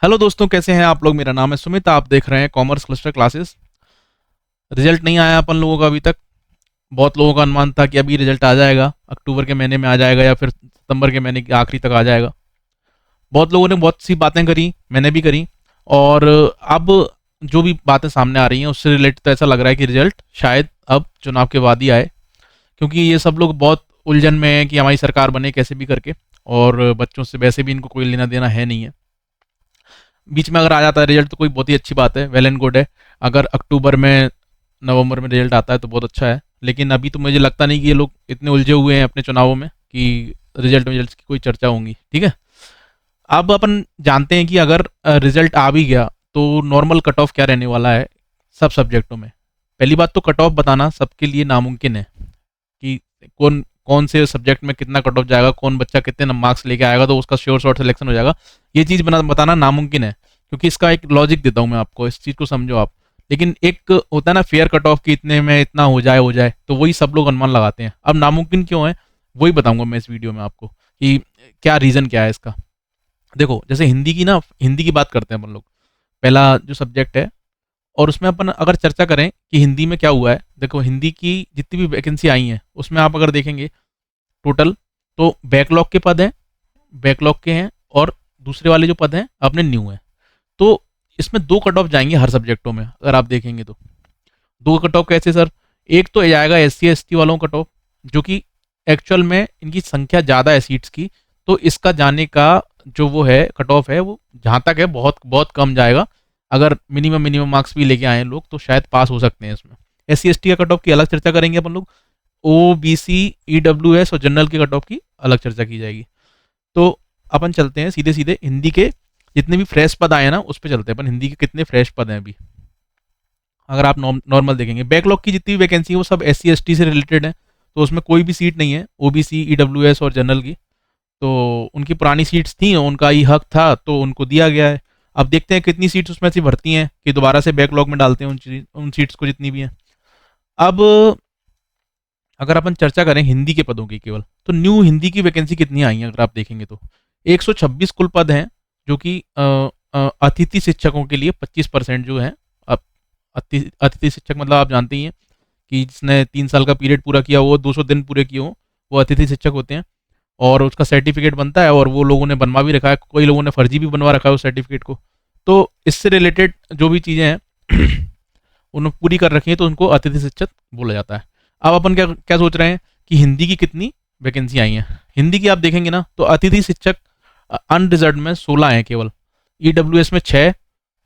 Hello दोस्तों, कैसे हैं आप लोग। मेरा नाम है सुमित, आप देख रहे हैं कॉमर्स क्लस्टर क्लासेस। रिजल्ट नहीं आया अपन लोगों का अभी तक। बहुत लोगों का अनुमान था कि अभी रिजल्ट आ जाएगा, अक्टूबर के महीने में आ जाएगा या फिर सितंबर के महीने के आखिरी तक आ जाएगा। बहुत लोगों ने बहुत सी बातें करी, मैंने भी करी। और अब जो भी बातें सामने आ रही हैं उससे रिलेटेड तो ऐसा लग रहा है कि रिजल्ट शायद अब चुनाव के बाद ही आए, क्योंकि ये सब लोग बहुत उलझन में है कि हमारी सरकार बने कैसे भी करके। और बच्चों से वैसे भी इनको कोई लेना देना है नहीं है। बीच में अगर आ जाता है रिजल्ट तो कोई बहुत ही अच्छी बात है, वेल एंड गुड है। अगर अक्टूबर में नवंबर में रिजल्ट आता है तो बहुत अच्छा है, लेकिन अभी तो मुझे लगता नहीं कि ये लोग इतने उलझे हुए हैं अपने चुनावों में कि रिजल्ट की कोई चर्चा होंगी। ठीक है, अब अपन जानते हैं कि अगर रिजल्ट आ भी गया तो नॉर्मल कट ऑफ क्या रहने वाला है सब सब्जेक्टों में। पहली बात तो कट ऑफ बताना सबके लिए नामुमकिन है कि कौन कौन से सब्जेक्ट में कितना कट ऑफ जाएगा, कौन बच्चा कितने मार्क्स लेके आएगा, तो उसका श्योर शॉर्ट सिलेक्शन हो जाएगा। ये चीज़ बताना नामुमकिन है, क्योंकि इसका एक लॉजिक देता हूँ मैं आपको, इस चीज़ को समझो आप। लेकिन एक होता है ना फेयर कट ऑफ कि इतने में इतना हो जाए, तो वही सब लोग अनुमान लगाते हैं। अब नामुमकिन क्यों है वही बताऊंगा मैं इस वीडियो में आपको कि क्या रीज़न क्या है इसका। देखो, जैसे हिंदी की बात करते हैं अपन लोग, पहला जो सब्जेक्ट है। और उसमें अपन अगर चर्चा करें कि हिंदी में क्या हुआ है, देखो हिंदी की जितनी भी वैकेंसी आई हैं उसमें आप अगर देखेंगे टोटल, तो बैकलॉग के पद हैं, बैकलॉग के हैं, और दूसरे वाले जो पद हैं अपने न्यू हैं। तो इसमें दो कट ऑफ जाएंगे हर सब्जेक्टों में अगर आप देखेंगे तो। दो कट ऑफ कैसे सर? एक तो जाएगा SC ST वालों का कट ऑफ, जो कि एक्चुअल में इनकी संख्या ज़्यादा है सीट्स की, तो इसका जाने का जो वो है कट ऑफ है वो जहाँ तक है बहुत बहुत कम जाएगा। अगर मिनिमम मार्क्स भी लेके आए लोग तो शायद पास हो सकते हैं इसमें। SC ST का कट ऑफ की अलग चर्चा करेंगे अपन लोग। OBC EWS और जनरल के कट ऑफ की अलग चर्चा की जाएगी। तो अपन चलते हैं सीधे सीधे हिंदी के जितने भी फ्रेश पद आए हैं ना उस पर चलते हैं अपन। हिंदी के कितने फ्रेश पद हैं अभी अगर आप नॉर्मल देखेंगे, बैकलॉग की जितनी भी वैकेंसी है वो सब SC ST से रिलेटेड है, तो उसमें कोई भी सीट नहीं है OBC EWS और जनरल की। तो उनकी पुरानी सीट्स थी, उनका ही हक था तो उनको दिया गया है। अब देखते हैं कितनी सीट्स उसमें से भरती हैं कि दोबारा से बैकलॉग में डालते हैं उन सीट्स को जितनी भी हैं। अब अगर अपन चर्चा करें हिंदी के पदों की केवल, तो न्यू हिंदी की वैकेंसी कितनी आई है अगर आप देखेंगे तो 126 कुल पद हैं, जो कि अतिथि शिक्षकों के लिए 25% जो है। अब अतिथि शिक्षक मतलब आप जानते ही हैं कि जिसने 3 साल का पीरियड पूरा किया हो, 200 दिन पूरे किए हो, वो अतिथि शिक्षक होते हैं। और उसका सर्टिफिकेट बनता है, और वो लोगों ने बनवा भी रखा है, कोई लोगों ने फर्जी भी बनवा रखा है उस सर्टिफिकेट को। तो इससे रिलेटेड जो भी चीज़ें हैं उन्होंने पूरी कर रखी है, तो उनको अतिथि शिक्षक बोला जाता है। अब अपन क्या क्या सोच रहे हैं कि हिंदी की कितनी वैकेंसी आई हैं। हिंदी की आप देखेंगे ना तो अतिथि शिक्षक अनरिजर्व में 16 हैं केवल, EWS में 6,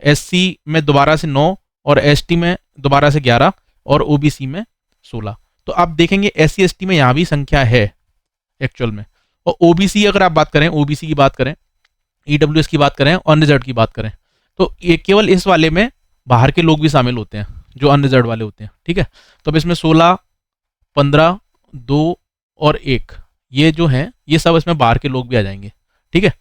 SC में दोबारा से 9, और ST में दोबारा से 11, और OBC में 16। तो आप देखेंगे SC ST में यहाँ भी संख्या है एक्चुअल में। और OBC अगर आप बात करें, OBC की बात करें, EWS की बात करें, अनरिजर्व की बात करें, तो ये केवल इस वाले में बाहर के लोग भी शामिल होते हैं जो अनरिजर्व वाले होते हैं। ठीक है, तो अब इसमें 16, 15, 2 और 1 ये जो हैं ये सब इसमें बाहर के लोग भी आ जाएंगे। ठीक है,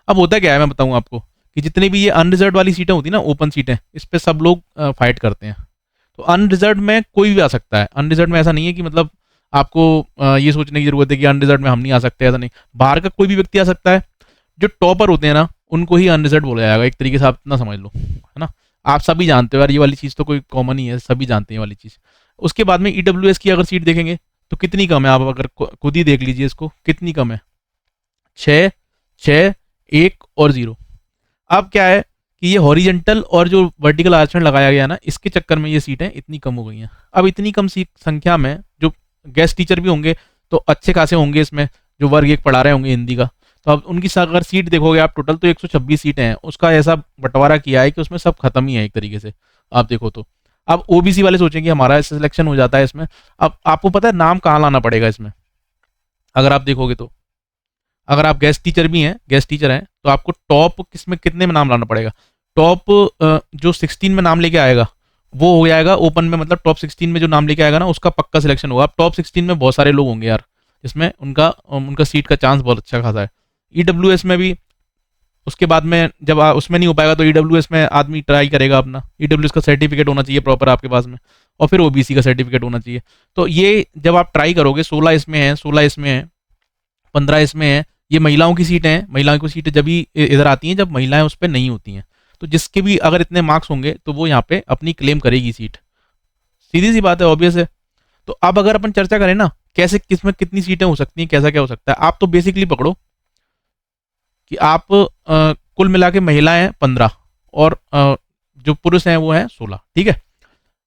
अब होता क्या है मैं बताऊं आपको कि जितनी भी ये अनरिजर्व वाली सीटें होती है ना, ओपन सीटें, इस पर सब लोग फाइट करते हैं। तो अनरिजर्व में कोई भी आ सकता है। अनरिजर्व में ऐसा नहीं है कि मतलब आपको ये सोचने की जरूरत है कि अनरिजर्व में हम नहीं आ सकते, ऐसा नहीं। बाहर का कोई भी व्यक्ति आ सकता है। जो टॉपर होते हैं ना उनको ही अनरिजर्व बोला जाएगा, एक तरीके से आप इतना समझ लो, है ना। आप सभी जानते हो यार, ये वाली चीज़ तो कोई कॉमन ही है, सभी जानते हैं ये वाली चीज़। उसके बाद में EWS की अगर सीट देखेंगे तो कितनी कम है, आप अगर खुद ही देख लीजिए इसको, कितनी कम है, 6, 6, 1 और 0। अब क्या है कि ये हॉरिजेंटल और जो वर्टिकल आरक्षण लगाया गया ना, इसके चक्कर में ये सीटें इतनी कम हो गई हैं। अब इतनी कम संख्या में जो गेस्ट टीचर भी होंगे तो अच्छे खासे होंगे इसमें, जो वर्ग 1 पढ़ा रहे होंगे हिंदी का, तो अब उनकी अगर सीट देखोगे आप टोटल तो 126 सीटें हैं। उसका ऐसा बंटवारा किया है कि उसमें सब खत्म ही है एक तरीके से आप देखो तो। अब OBC वाले सोचेंगे हमारा सिलेक्शन हो जाता है इसमें। अब आपको पता है नाम कहाँ लाना पड़ेगा इसमें अगर आप देखोगे तो। अगर आप गेस्ट टीचर भी हैं, गेस्ट टीचर हैं, तो आपको टॉप किसमें कितने में नाम लाना पड़ेगा। टॉप जो 16 में नाम लेके आएगा वो हो जाएगा ओपन में, मतलब टॉप 16 में जो नाम लेके आएगा ना उसका पक्का सिलेक्शन होगा। अब टॉप 16 में बहुत सारे लोग होंगे यार, जिसमें उनका उनका सीट का चांस बहुत अच्छा खासा है। EWS में भी उसके बाद में जब उसमें नहीं हो पाएगा तो EWS में आदमी ट्राई करेगा अपना। EWS का सर्टिफिकेट होना चाहिए प्रॉपर आपके पास में, और फिर OBC का सर्टिफिकेट होना चाहिए। तो ये जब आप ट्राई करोगे, 16 इसमें है, 16 इसमें है, 15 इसमें है, ये महिलाओं की सीटें हैं, महिलाओं की सीटें जब भी इधर आती हैं जब महिलाएं उस पर नहीं होती हैं। तो जिसके भी अगर इतने मार्क्स होंगे तो वो यहाँ पे अपनी क्लेम करेगी सीट, सीधी सी बात है, ऑब्वियस है। तो अब अगर अपन चर्चा करें ना कैसे किसमें कितनी सीटें हो सकती हैं, कैसा क्या हो सकता है, आप तो बेसिकली पकड़ो कि आप कुल मिला के महिलाएं 15 और जो पुरुष हैं वो हैं 16, ठीक है।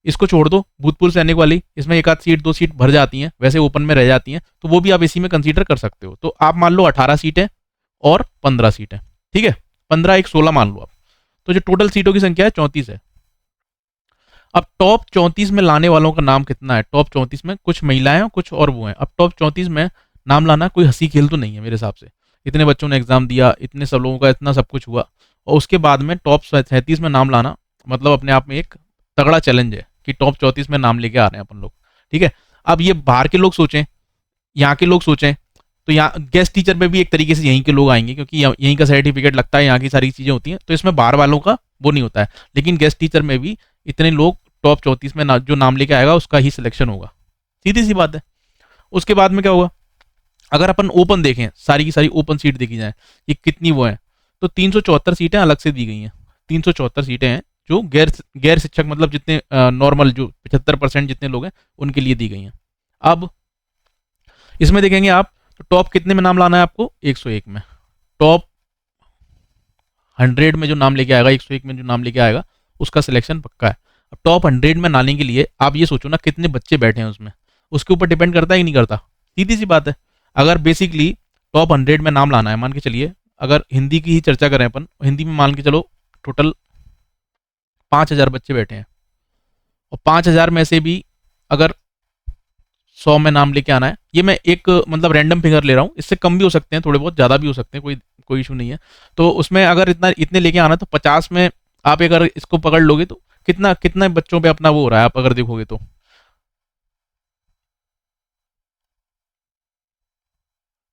इसको छोड़ दो भूतपूर्व सैनिक वाली, इसमें एक आध सीट 2 सीट भर जाती हैं, वैसे ओपन में रह जाती हैं, तो वो भी आप इसी में कंसीडर कर सकते हो। तो आप मान लो 18 सीटें और 15 सीटें, ठीक है, 15 एक 16 मान लो आप। तो जो टोटल सीटों की संख्या है 34 है। अब टॉप 34 में लाने वालों का नाम कितना है? टॉप 34 में कुछ महिलाएं हैं कुछ और वो हैं। अब टॉप 34 में नाम लाना कोई हंसी खेल तो नहीं है मेरे हिसाब से। इतने बच्चों ने एग्जाम दिया, इतने सब लोगों का इतना सब कुछ हुआ, और उसके बाद में टॉप 37 में नाम लाना मतलब अपने आप में एक तगड़ा चैलेंज है कि टॉप 34 में नाम लेके आ रहे हैं अपन लोग, ठीक है। अब ये बाहर के लोग सोचें, यहाँ के लोग सोचें, तो यहाँ गेस्ट टीचर में भी एक तरीके से यहीं के लोग आएंगे क्योंकि यहीं का सर्टिफिकेट लगता है, यहाँ की सारी चीज़ें होती हैं, तो इसमें बाहर वालों का वो नहीं होता है। लेकिन गेस्ट टीचर में भी इतने लोग टॉप 34 में जो नाम लेके आएगा उसका ही सिलेक्शन होगा, सीधी सी बात है। उसके बाद में क्या होगा, अगर अपन ओपन देखें, सारी की सारी ओपन सीट देखी जाए कि कितनी वो है, तो 374 सीटें अलग से दी गई हैं। 374 सीटें हैं जो गैर शिक्षक मतलब जितने नॉर्मल जो 75% जितने लोग हैं उनके लिए दी गई हैं। अब इसमें देखेंगे आप तो टॉप कितने में नाम लाना है आपको? 101 में। टॉप 100 में जो नाम लेके आएगा, 101 में जो नाम लेके आएगा उसका सिलेक्शन पक्का है। अब टॉप 100 में लाने के लिए आप ये सोचो ना कितने बच्चे बैठे हैं उसमें, उसके ऊपर डिपेंड करता है कि नहीं करता, सीधी सी बात है। अगर बेसिकली टॉप 100 में नाम लाना है, मान के चलिए अगर हिंदी की ही चर्चा करें अपन, हिंदी में मान के चलो टोटल 5000 बच्चे बैठे हैं, और 5000 में से भी अगर 100 में नाम लेके आना है, ये मैं एक मतलब रैंडम फिगर ले रहा हूँ, इससे कम भी हो सकते हैं, थोड़े बहुत ज़्यादा भी हो सकते हैं, कोई इशू नहीं है। तो उसमें अगर इतने लेके आना है तो 50 में आप अगर इसको पकड़ लोगे तो कितना बच्चों पे अपना वो हो रहा है, आप अगर देखोगे तो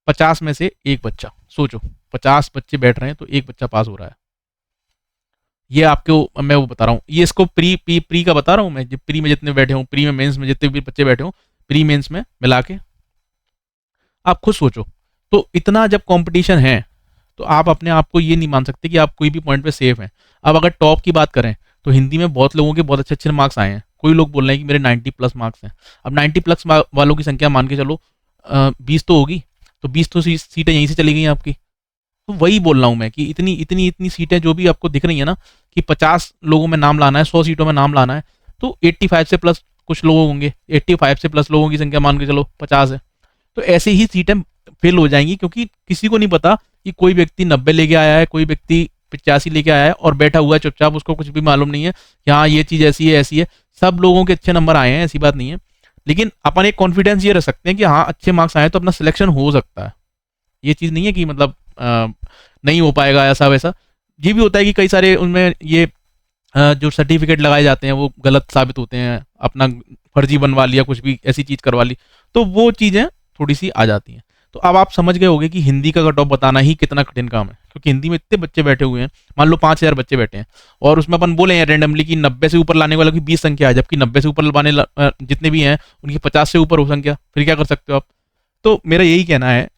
50 में से एक बच्चा, सोचो 50 बच्चे बैठ रहे हैं तो एक बच्चा पास हो रहा है। ये आपको मैं वो बता रहा हूँ, ये इसको प्री का बता रहा हूँ मैं, प्री में जितने बैठे हूँ, प्री में मेंस में जितने भी बच्चे बैठे हूँ, प्री मेंस में मिला के आप खुद सोचो। तो इतना जब कंपटीशन है तो आप अपने आप को ये नहीं मान सकते कि आप कोई भी पॉइंट पे सेफ हैं। अब अगर टॉप की बात करें तो हिंदी में बहुत लोगों के बहुत अच्छे अच्छे मार्क्स आए हैं, कोई लोग बोल रहे हैं कि मेरे 90 प्लस मार्क्स हैं। अब 90 प्लस वालों की संख्या मान के चलो 20 तो होगी, तो 20 तो सीटें यहीं से चली गई आपकी। तो वही बोल रहा हूँ मैं कि इतनी सीटें जो भी आपको दिख रही है ना कि 50 लोगों में नाम लाना है, 100 सीटों में नाम लाना है, तो 85 से प्लस कुछ लोग होंगे, 85 से प्लस लोगों की संख्या मान के चलो 50 है, तो ऐसे ही सीटें फिल हो जाएंगी क्योंकि किसी को नहीं पता कि कोई व्यक्ति 90 लेके आया है, कोई व्यक्ति 85 लेके आया है और बैठा हुआ है चुपचाप, उसको कुछ भी मालूम नहीं है कि हाँ ये चीज़ ऐसी है। सब लोगों के अच्छे नंबर आए हैं, ऐसी बात नहीं है, लेकिन अपन एक कॉन्फिडेंस ये रख सकते हैं कि हाँ अच्छे मार्क्स आए तो अपना सिलेक्शन हो सकता है। ये चीज़ नहीं है कि मतलब नहीं हो पाएगा ऐसा वैसा। ये भी होता है कि कई सारे उनमें ये जो सर्टिफिकेट लगाए जाते हैं वो गलत साबित होते हैं, अपना फर्जी बनवा लिया, कुछ भी ऐसी चीज़ करवा ली, तो वो चीज़ें थोड़ी सी आ जाती हैं। तो अब आप समझ गए होंगे कि हिंदी का कट ऑफ बताना ही कितना कठिन काम है, क्योंकि हिंदी में इतने बच्चे बैठे हुए हैं, मान लो 5000 बच्चे बैठे हैं और उसमें अपन बोले हैं रैंडमली कि 90 से ऊपर लाने वालों की 20 संख्या है, जबकि 90 से ऊपर लाने जितने भी हैं उनकी 50 से ऊपर हो संख्या, फिर क्या कर सकते हो आप? तो मेरा यही कहना है,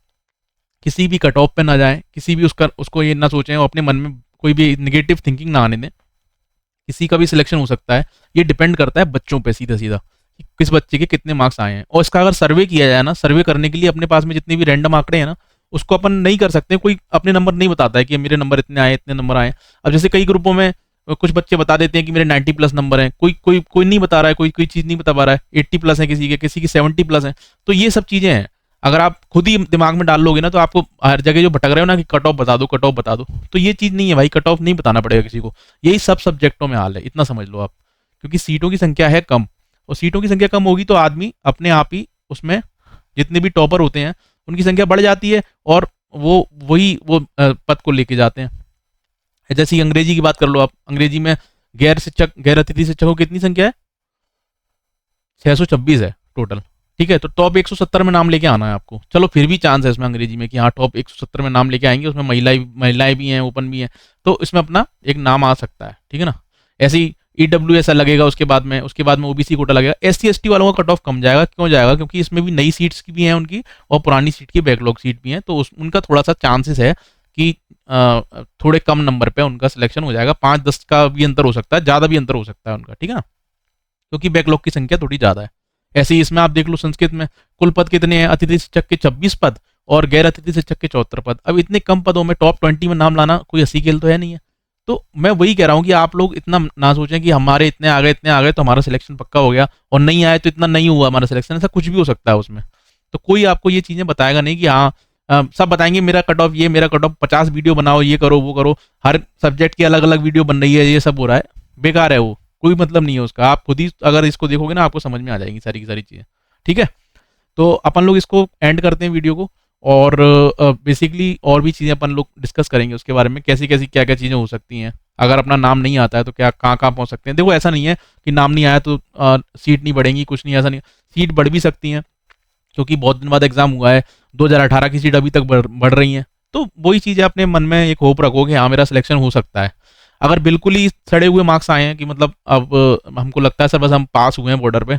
किसी भी कट ऑफ पे ना जाएं, किसी भी उसको ये ना सोचें और अपने मन में कोई भी निगेटिव थिंकिंग ना आने दें। किसी का भी सिलेक्शन हो सकता है, ये डिपेंड करता है बच्चों पे सीधा सीधा कि किस बच्चे के कितने मार्क्स आए हैं। और इसका अगर सर्वे किया जाए ना, सर्वे करने के लिए अपने पास में जितने भी रैंडम आंकड़े हैं ना उसको अपन नहीं कर सकते, कोई अपने नंबर नहीं बताता है कि मेरे नंबर इतने आए इतने नंबर आए। अब जैसे कई ग्रुपों में कुछ बच्चे बता देते हैं कि मेरे 90 प्लस नंबर हैं, कोई नहीं बता रहा है, कोई चीज़ नहीं बता पा रहा है, 80 प्लस है किसी की 70 प्लस है। तो ये सब चीज़ें हैं, अगर आप खुद ही दिमाग में डाल लोगे ना तो आपको हर जगह जो भटक रहे हो ना कि कट ऑफ बता दो, तो ये चीज़ नहीं है भाई, कट ऑफ नहीं बताना पड़ेगा किसी को। यही सब सब्जेक्टों में हाल है, इतना समझ लो आप, क्योंकि सीटों की संख्या है कम, और सीटों की संख्या कम होगी तो आदमी अपने आप ही उसमें जितने भी टॉपर होते हैं उनकी संख्या बढ़ जाती है और वो पद को लेके जाते हैं। जैसे अंग्रेजी की बात कर लो आप, अंग्रेजी में गैर अतिथि शिक्षकों की कितनी संख्या है? 626 है टोटल, ठीक है। तो टॉप 170 में नाम लेके आना है आपको। चलो फिर भी चांस है इसमें अंग्रेजी में कि हाँ टॉप 170 में नाम लेके आएंगे, उसमें महिलाएं भी हैं, ओपन भी हैं, तो इसमें अपना एक नाम आ सकता है, ठीक है ना। ऐसे ही EWS लगेगा, उसके बाद में ओबीसी कोटा लगेगा। SC ST वालों का कट ऑफ कम जाएगा। क्यों जाएगा? क्योंकि इसमें भी नई सीट्स की भी हैं उनकी, और पुरानी सीट की बैकलॉग सीट भी हैं, तो उनका थोड़ा सा चांसेस है कि थोड़े कम नंबर पे उनका सिलेक्शन हो जाएगा। 5-10 का भी अंतर हो सकता है, ज़्यादा भी अंतर हो सकता है उनका, ठीक है ना, क्योंकि बैकलॉग की संख्या थोड़ी ज़्यादा है। ऐसे ही इसमें आप देख लो, संस्कृत में कुल पद कितने हैं? अतिथि शिक्षक के 26 पद और गैर अतिथि शिक्षक के 74 पद। अब इतने कम पदों में टॉप 20 में नाम लाना कोई हंसी खेल तो है नहीं है। तो मैं वही कह रहा हूँ कि आप लोग इतना ना सोचें कि हमारे इतने आ गए तो हमारा सिलेक्शन पक्का हो गया, और नहीं आए तो इतना नहीं हुआ हमारा सिलेक्शन। ऐसा कुछ भी हो सकता है उसमें। तो कोई आपको ये चीज़ें बताएगा नहीं कि हाँ, सब बताएंगे मेरा कट ऑफ ये, मेरा कट ऑफ 50 वीडियो बनाओ, ये करो वो करो, हर सब्जेक्ट की अलग अलग वीडियो बन रही है, ये सब हो रहा है, बेकार है वो, कोई मतलब नहीं है उसका। आप खुद ही अगर इसको देखोगे ना, आपको समझ में आ जाएगी सारी की सारी चीज़ें, ठीक है। तो अपन लोग इसको एंड करते हैं वीडियो को, और बेसिकली और भी चीज़ें अपन लोग डिस्कस करेंगे उसके बारे में, कैसी कैसी क्या क्या चीज़ें हो सकती हैं। अगर अपना नाम नहीं आता है तो क्या कहाँ कहाँ पहुँच सकते हैं। देखो ऐसा नहीं है कि नाम नहीं आया तो सीट नहीं बढ़ेंगी, कुछ नहीं, ऐसा नहीं। सीट बढ़ भी सकती हैं, क्योंकि बहुत दिन बाद एग्जाम हुआ है। 2018 की सीट अभी तक बढ़ रही हैं। तो वही चीज़ है, अपने मन में एक होप रखो कि हाँ मेरा सिलेक्शन हो सकता है। अगर बिल्कुल ही सड़े हुए मार्क्स आए हैं कि मतलब अब हमको लगता है सर बस हम पास हुए हैं बॉर्डर पे,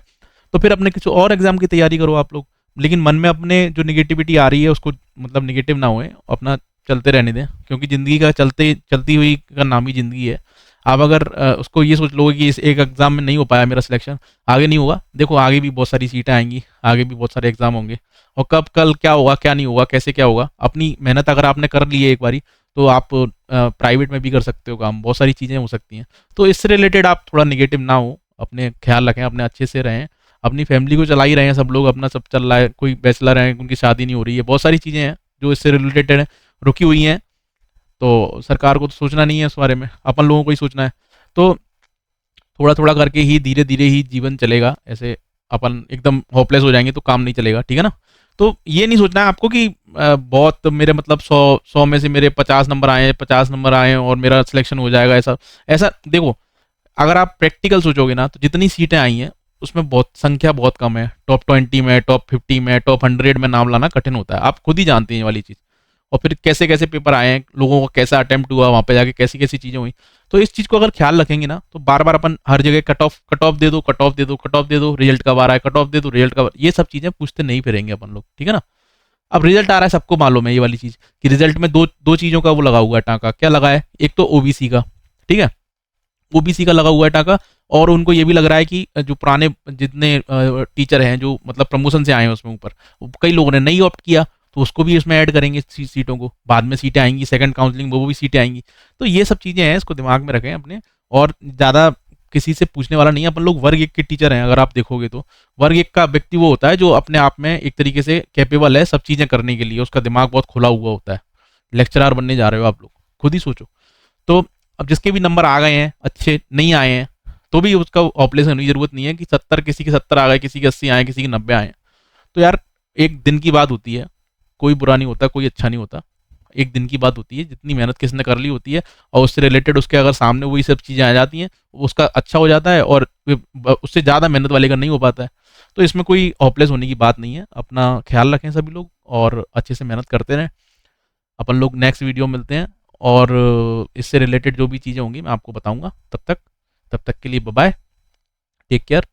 तो फिर अपने किसी और एग्जाम की तैयारी करो आप लोग। लेकिन मन में अपने जो निगेटिविटी आ रही है उसको मतलब निगेटिव ना हुए, अपना चलते रहने दें, क्योंकि ज़िंदगी का चलती हुई का नाम ही ज़िंदगी है। आप अगर उसको ये सोच लोगे कि इस एक एग्ज़ाम में नहीं हो पाया मेरा सिलेक्शन, आगे नहीं होगा, देखो आगे भी बहुत सारी सीटें आएंगी, आगे भी बहुत सारे एग्ज़ाम होंगे, और कब कल क्या होगा क्या नहीं होगा कैसे क्या होगा, अपनी मेहनत अगर आपने कर ली है एक बारी, तो आप प्राइवेट में भी कर सकते हो काम, बहुत सारी चीज़ें हो सकती हैं। तो इससे रिलेटेड आप थोड़ा निगेटिव ना हो, अपने ख्याल रखें, अपने अच्छे से रहें, अपनी फैमिली को चला ही रहे हैं सब लोग, अपना सब चल रहा है, कोई बैचलर है उनकी शादी नहीं हो रही है, बहुत सारी चीज़ें हैं जो इससे रिलेटेड है, रुकी हुई हैं। तो सरकार को तो सोचना नहीं है उस बारे में, अपन लोगों को ही सोचना है। तो थोड़ा थोड़ा करके ही, धीरे धीरे ही जीवन चलेगा। ऐसे अपन एकदम होपलेस हो जाएंगे तो काम नहीं चलेगा, ठीक है ना। तो ये नहीं सोचना है आपको कि बहुत मेरे मतलब 100 में से मेरे 50 नंबर आए और मेरा सिलेक्शन हो जाएगा, ऐसा ऐसा देखो। अगर आप प्रैक्टिकल सोचोगे ना, तो जितनी सीटें आई हैं उसमें बहुत संख्या बहुत कम है। टॉप 20 में, टॉप 50 में, टॉप 100 में नाम लाना कठिन होता है, आप खुद ही जानते हैं ये वाली चीज़। और फिर कैसे कैसे पेपर आए हैं, लोगों का कैसा अटेम्प्ट हुआ, वहाँ पे जाके कैसी कैसी चीज़ें हुई। तो इस चीज़ को अगर ख्याल रखेंगे ना, तो बार बार अपन हर जगह कट ऑफ दे दो, कट ऑफ दे दो, कट ऑफ दे दो, रिजल्ट कब आ रहा है, कट ऑफ दे दो, रिजल्ट कब, ये सब चीज़ें पूछते नहीं फिरेंगे अपन लोग, ठीक है ना। अब रिजल्ट आ रहा है, सबको मालूम है ये वाली चीज़ कि रिजल्ट में दो दो चीज़ों का वो लगा हुआ है टाँका। क्या लगा है? एक तो ओबीसी का, ठीक है, ओबीसी का लगा हुआ है टाँका। और उनको ये भी लग रहा है कि जो पुराने जितने टीचर हैं जो मतलब प्रमोशन से आए हैं उसमें ऊपर, कई लोगों ने नहीं ऑप्ट किया, तो उसको भी इसमें ऐड करेंगे सीटों को। बाद में सीटें आएंगी, सेकंड काउंसलिंग वो भी सीटें आएंगी। तो ये सब चीज़ें हैं, इसको दिमाग में रखें अपने। और ज़्यादा किसी से पूछने वाला नहीं है, अपन लोग वर्ग एक के टीचर हैं। अगर आप देखोगे तो वर्ग एक का व्यक्ति वो होता है जो अपने आप में एक तरीके से कैपेबल है सब चीज़ें करने के लिए, उसका दिमाग बहुत खुला हुआ होता है। लेक्चरार बनने जा रहे हो आप लोग, खुद ही सोचो। तो अब जिसके भी नंबर आ गए हैं, अच्छे नहीं आए हैं, तो भी उसका ऑपरेशन होने की जरूरत नहीं है कि 70, किसी के 70 आ गए, किसी के 80 आए, किसी के 90 आए। तो यार एक दिन की बात होती है, कोई बुरा नहीं होता, कोई अच्छा नहीं होता। एक दिन की बात होती है, जितनी मेहनत किसने कर ली होती है और उससे रिलेटेड उसके अगर सामने वही सब चीज़ें आ जाती हैं, उसका अच्छा हो जाता है, और उससे ज़्यादा मेहनत वाले का नहीं हो पाता है। तो इसमें कोई होपलेस होने की बात नहीं है। अपना ख्याल रखें सभी लोग, और अच्छे से मेहनत करते रहें। अपन लोग नेक्स्ट वीडियो मिलते हैं, और इससे रिलेटेड जो भी चीज़ें होंगी मैं आपको बताऊंगा। तब तक के लिए बाय बाय, टेक केयर।